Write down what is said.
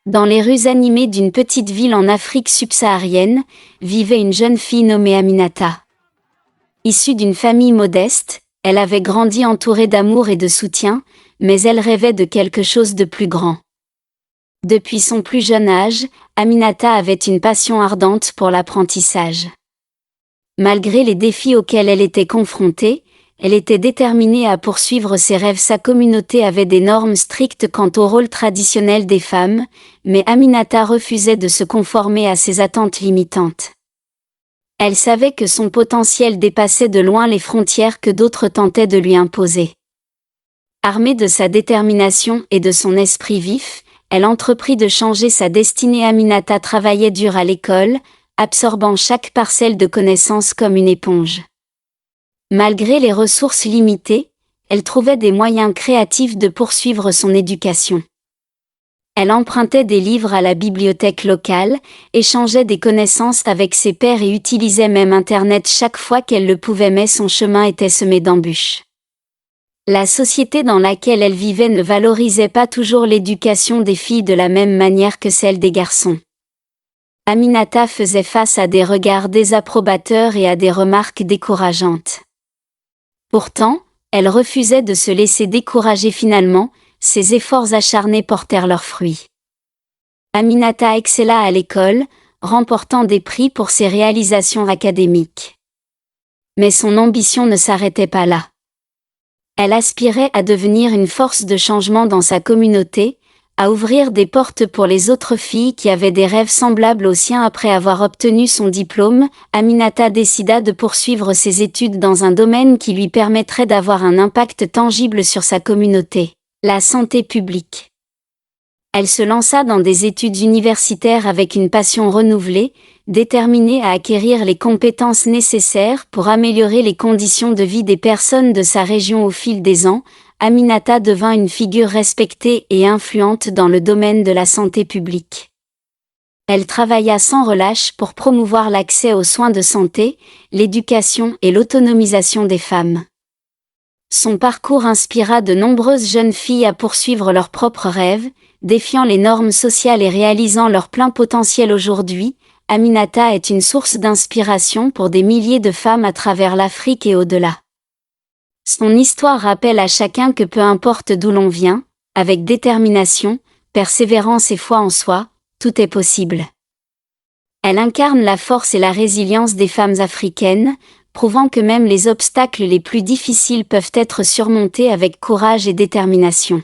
Dans les rues animées d'une petite ville en Afrique subsaharienne, vivait une jeune fille nommée Aminata. Issue d'une famille modeste, elle avait grandi entourée d'amour et de soutien, mais elle rêvait de quelque chose de plus grand. Depuis son plus jeune âge, Aminata avait une passion ardente pour l'apprentissage. Malgré les défis auxquels elle était confrontée, elle était déterminée à poursuivre ses rêves. Sa communauté avait des normes strictes quant au rôle traditionnel des femmes, mais Aminata refusait de se conformer à ces attentes limitantes. Elle savait que son potentiel dépassait de loin les frontières que d'autres tentaient de lui imposer. Armée de sa détermination et de son esprit vif, elle entreprit de changer sa destinée. Aminata travaillait dur à l'école, absorbant chaque parcelle de connaissances comme une éponge. Malgré les ressources limitées, elle trouvait des moyens créatifs de poursuivre son éducation. Elle empruntait des livres à la bibliothèque locale, échangeait des connaissances avec ses pairs et utilisait même Internet chaque fois qu'elle le pouvait, mais son chemin était semé d'embûches. La société dans laquelle elle vivait ne valorisait pas toujours l'éducation des filles de la même manière que celle des garçons. Aminata faisait face à des regards désapprobateurs et à des remarques décourageantes. Pourtant, elle refusait de se laisser décourager. Finalement, ses efforts acharnés portèrent leurs fruits. Aminata excella à l'école, remportant des prix pour ses réalisations académiques. Mais son ambition ne s'arrêtait pas là. Elle aspirait à devenir une force de changement dans sa communauté, à ouvrir des portes pour les autres filles qui avaient des rêves semblables aux siens. Après avoir obtenu son diplôme, Aminata décida de poursuivre ses études dans un domaine qui lui permettrait d'avoir un impact tangible sur sa communauté, la santé publique. Elle se lança dans des études universitaires avec une passion renouvelée, déterminée à acquérir les compétences nécessaires pour améliorer les conditions de vie des personnes de sa région. Au fil des ans, Aminata devint une figure respectée et influente dans le domaine de la santé publique. Elle travailla sans relâche pour promouvoir l'accès aux soins de santé, l'éducation et l'autonomisation des femmes. Son parcours inspira de nombreuses jeunes filles à poursuivre leurs propres rêves, défiant les normes sociales et réalisant leur plein potentiel. Aujourd'hui, Aminata est une source d'inspiration pour des milliers de femmes à travers l'Afrique et au-delà. Son histoire rappelle à chacun que peu importe d'où l'on vient, avec détermination, persévérance et foi en soi, tout est possible. Elle incarne la force et la résilience des femmes africaines, prouvant que même les obstacles les plus difficiles peuvent être surmontés avec courage et détermination.